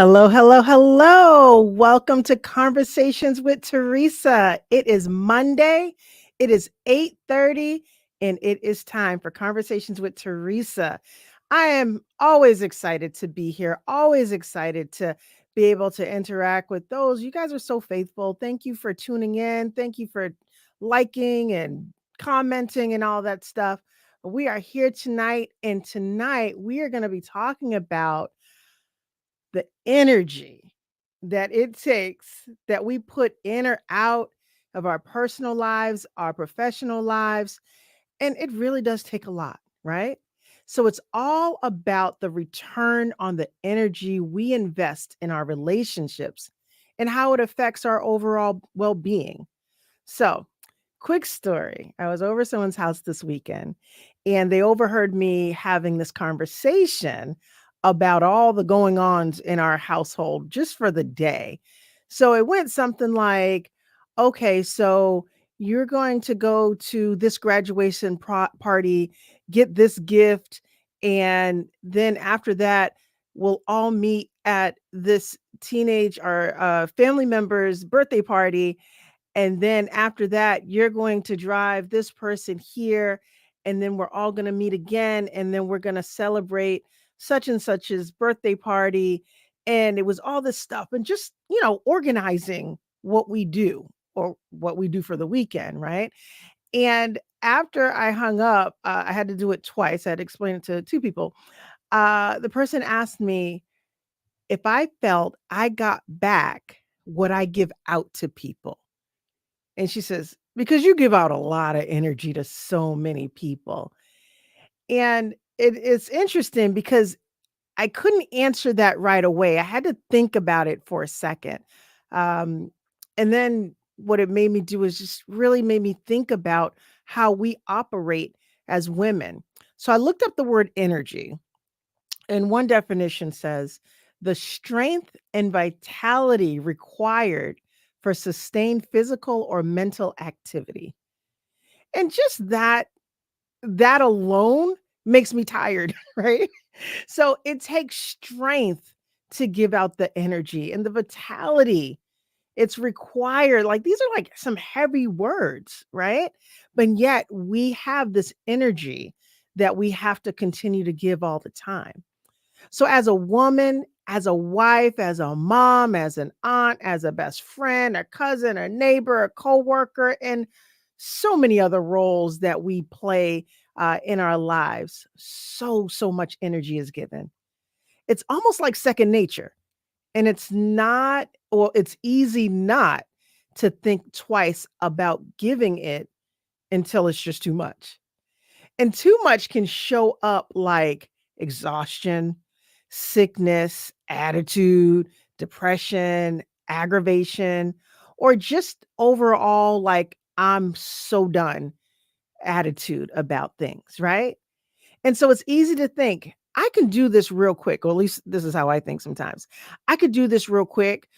Hello, hello, hello. Welcome to Conversations with Teresa. It is Monday. It is 8:30 and it is time for Conversations with Teresa. I am always excited to be here, always excited to be able to interact with those. You guys are so faithful. Thank you for tuning in. Thank you for liking and commenting and all that stuff. We are here tonight, and tonight we are going to be talking about the energy that it takes that we put in or out of our personal lives, our professional lives, and it really does take a lot, right? So it's all about the return on the energy we invest in our relationships and how it affects our overall well being. So, quick story. I was over someone's house this weekend and they overheard me having this conversation about all the going ons in our household just for the day. So it went something like, okay, so you're going to go to this graduation party, get this gift, and then after that, we'll all meet at this teenage or family member's birthday party, and then after that, you're going to drive this person here. And then we're all going to meet again. And then we're going to celebrate such and such's birthday party. And it was all this stuff and just, organizing what we do or what we do for the weekend. Right. And after I hung up, I had to do it twice. I had to explain it to two people. The person asked me if I felt I got back what I give out to people. And she says, "Because you give out a lot of energy to so many people." And it's interesting because I couldn't answer that right away. I had to think about it for a second. Um, and then what it made me do is just really made me think about how we operate as women. So I looked up the word energy, and one definition says the strength and vitality required for sustained physical or mental activity. And just that alone makes me tired, right? So it takes strength to give out the energy and the vitality. It's required. Like these are like some heavy words, right? But yet we have this energy that we have to continue to give all the time. So, as a woman, as a wife, as a mom, as an aunt, as a best friend, a cousin, a neighbor, a coworker, and so many other roles that we play in our lives, so much energy is given. It's almost like second nature. And it's not, or it's easy not to think twice about giving it until it's just too much. And too much can show up like exhaustion, sickness, attitude, depression, aggravation, or just overall like I'm so done attitude about things, right? And so it's easy to think, I can do this real quick, or at least this is how I think sometimes. I could do this real quick.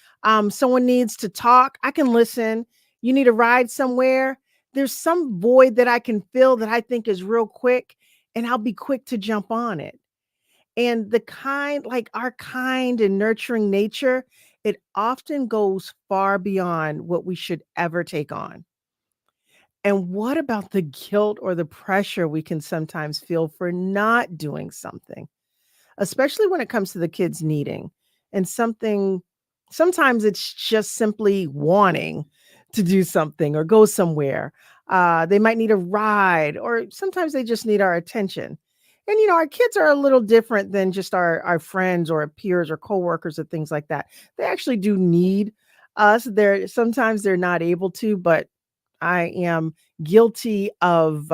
Someone needs to talk. I can listen. You need a ride somewhere. There's some void that I can fill that I think is real quick, and I'll be quick to jump on it. And like our kind and nurturing nature, it often goes far beyond what we should ever take on. And what about the guilt or the pressure we can sometimes feel for not doing something, especially when it comes to the kids needing and something? Sometimes it's just simply wanting to do something or go somewhere. They might need a ride, or sometimes they just need our attention. And our kids are a little different than just our friends or our peers or coworkers or things like that. They actually do need us. They're not able to, but I am guilty of,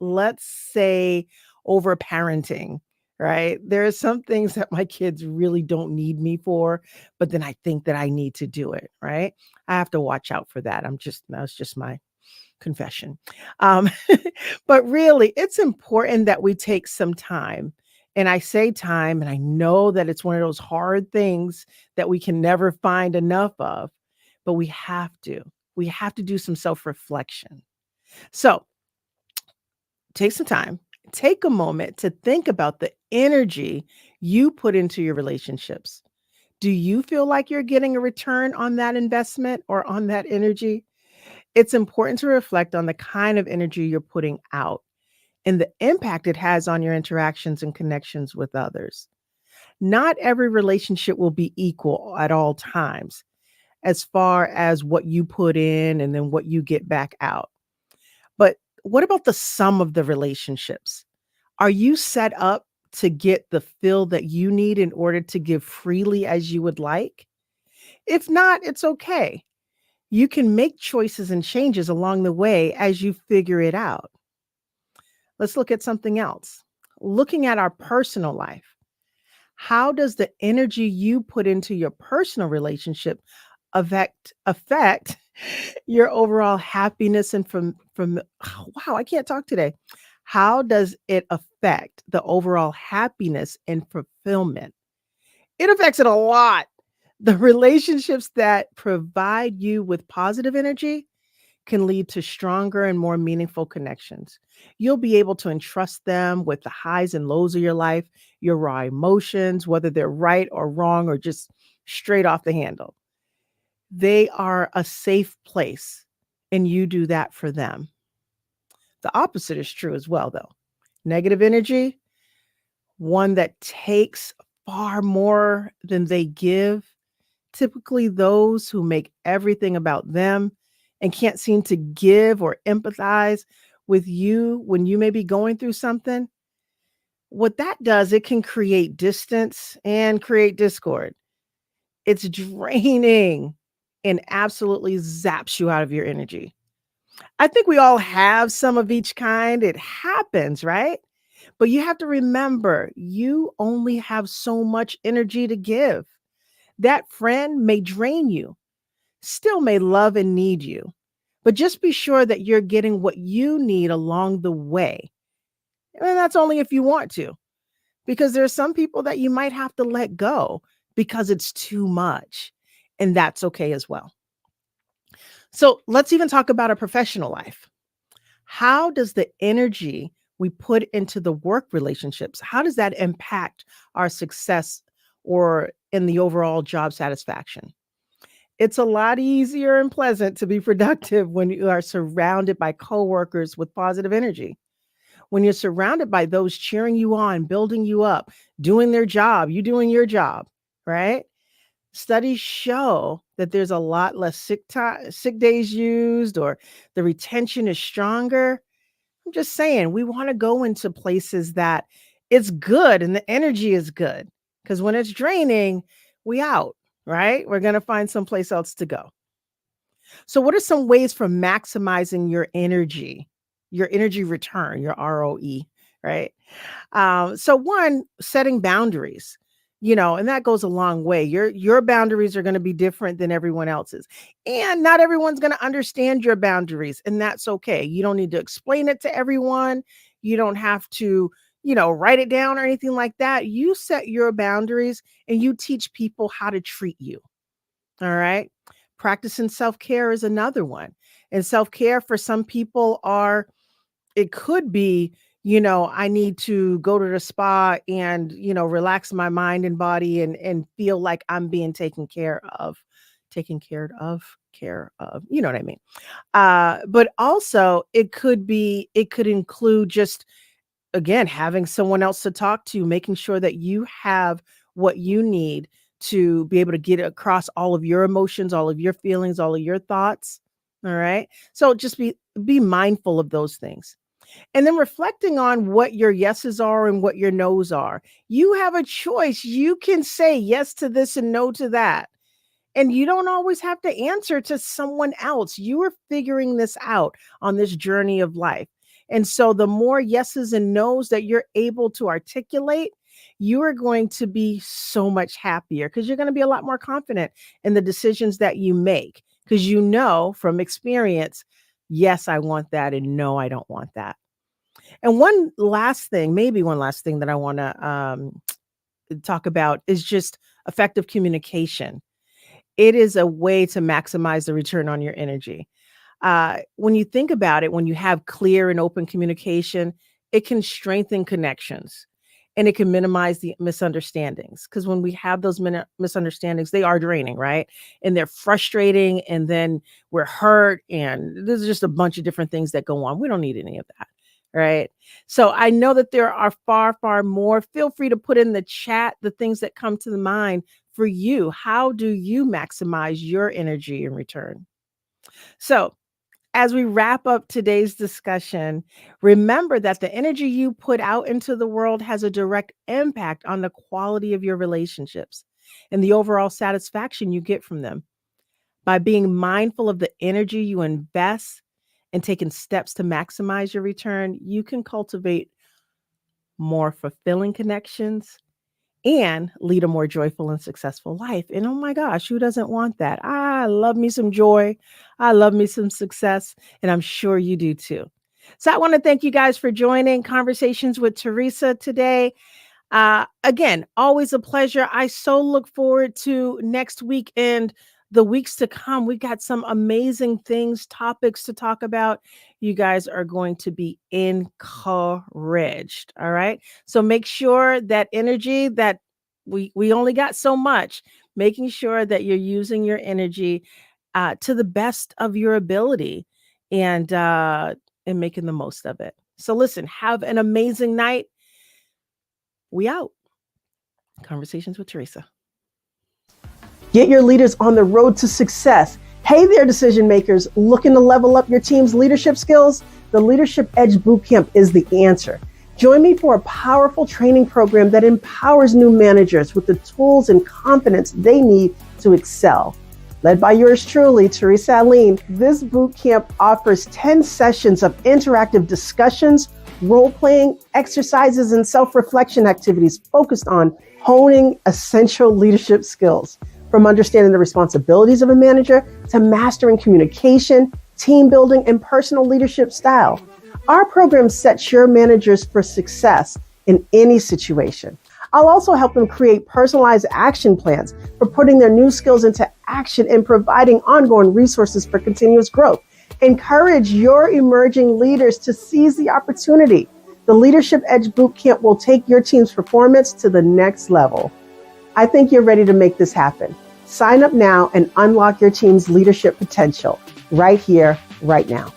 let's say, over parenting, right? There are some things that my kids really don't need me for, but then I think that I need to do it, right? I have to watch out for that. That's just my confession. Um, but really, it's important that we take some time. And I say time, and I know that it's one of those hard things that we can never find enough of, but we have to. We have to do some self reflection. So take some time, take a moment to think about the energy you put into your relationships. Do you feel like you're getting a return on that investment or on that energy? It's important to reflect on the kind of energy you're putting out and the impact it has on your interactions and connections with others. Not every relationship will be equal at all times as far as what you put in and then what you get back out. But what about the sum of the relationships? Are you set up to get the fill that you need in order to give freely as you would like? If not, it's okay. You can make choices and changes along the way as you figure it out. Let's look at something else. Looking at our personal life. How does the energy you put into your personal relationship affect your overall happiness and from wow, I can't talk today. How does it affect the overall happiness and fulfillment? It affects it a lot. The relationships that provide you with positive energy can lead to stronger and more meaningful connections. You'll be able to entrust them with the highs and lows of your life, your raw emotions, whether they're right or wrong or just straight off the handle. They are a safe place, and you do that for them. The opposite is true as well, though. Negative energy, one that takes far more than they give, typically those who make everything about them and can't seem to give or empathize with you when you may be going through something. What that does, it can create distance and create discord. It's draining and absolutely zaps you out of your energy. I think we all have some of each kind. It happens, right? But you have to remember, you only have so much energy to give. That friend may drain you, still may love and need you, but just be sure that you're getting what you need along the way. And that's only if you want to, because there are some people that you might have to let go because it's too much. And that's okay as well. So let's even talk about a professional life. How does the energy we put into the work relationships, how does that impact our success or in the overall job satisfaction? It's a lot easier and pleasant to be productive when you are surrounded by coworkers with positive energy. When you're surrounded by those cheering you on, building you up, doing their job, you doing your job, right? Studies show that there's a lot less sick days used or the retention is stronger. I'm just saying, we want to go into places that it's good and the energy is good. Because when it's draining, we out, right? We're going to find someplace else to go. So, what are some ways for maximizing your energy return, your ROE, right? So one, setting boundaries, and that goes a long way. Your boundaries are going to be different than everyone else's. And not everyone's going to understand your boundaries, and that's okay. You don't need to explain it to everyone. You don't have to, write it down or anything like that. You set your boundaries and you teach people how to treat you. All right. Practicing self-care is another one. And self-care for some people it could be, I need to go to the spa and, relax my mind and body and feel like I'm being care of, you know what I mean? But also it could include just again having someone else to talk to, making sure that you have what you need to be able to get across all of your emotions, all of your feelings, all of your thoughts. All right. So just be mindful of those things. And then reflecting on what your yeses are and what your nos are. You have a choice. You can say yes to this and no to that. And you don't always have to answer to someone else. You are figuring this out on this journey of life. And so the more yeses and nos that you're able to articulate, you are going to be so much happier because you're going to be a lot more confident in the decisions that you make because you know from experience, yes, I want that, and no, I don't want that. And maybe one last thing that I want to talk about is just effective communication. It is a way to maximize the return on your energy. When you think about it, when you have clear and open communication, it can strengthen connections. and it can minimize the misunderstandings. Because when we have those misunderstandings, they are draining, right? And they're frustrating, and then we're hurt, and there's just a bunch of different things that go on. We don't need any of that, right? So I know that there are far, far more. Feel free to put in the chat the things that come to the mind for you. How do you maximize your energy in return? So as we wrap up today's discussion, remember that the energy you put out into the world has a direct impact on the quality of your relationships and the overall satisfaction you get from them. By being mindful of the energy you invest and taking steps to maximize your return, you can cultivate more fulfilling connections and lead a more joyful and successful life. And oh my gosh, who doesn't want that? I love me some joy. I love me some success. And I'm sure you do too. So I want to thank you guys for joining Conversations with Teresa today. Again, always a pleasure. I so look forward to next week and the weeks to come. We've got some amazing things, topics to talk about. You guys are going to be encouraged. All right. So make sure that energy that we only got so much, making sure that you're using your energy to the best of your ability and making the most of it. So listen, have an amazing night. We out. Conversations with Teresa. Get your leaders on the road to success. Hey there, decision makers, looking to level up your team's leadership skills? The Leadership Edge Bootcamp is the answer. Join me for a powerful training program that empowers new managers with the tools and confidence they need to excel. Led by yours truly, Teresa Aline, this bootcamp offers 10 sessions of interactive discussions, role-playing, exercises, and self-reflection activities focused on honing essential leadership skills. From understanding the responsibilities of a manager to mastering communication, team building, and personal leadership style. Our program sets your managers for success in any situation. I'll also help them create personalized action plans for putting their new skills into action and providing ongoing resources for continuous growth. Encourage your emerging leaders to seize the opportunity. The Leadership Edge Bootcamp will take your team's performance to the next level. I think you're ready to make this happen. Sign up now and unlock your team's leadership potential right here, right now.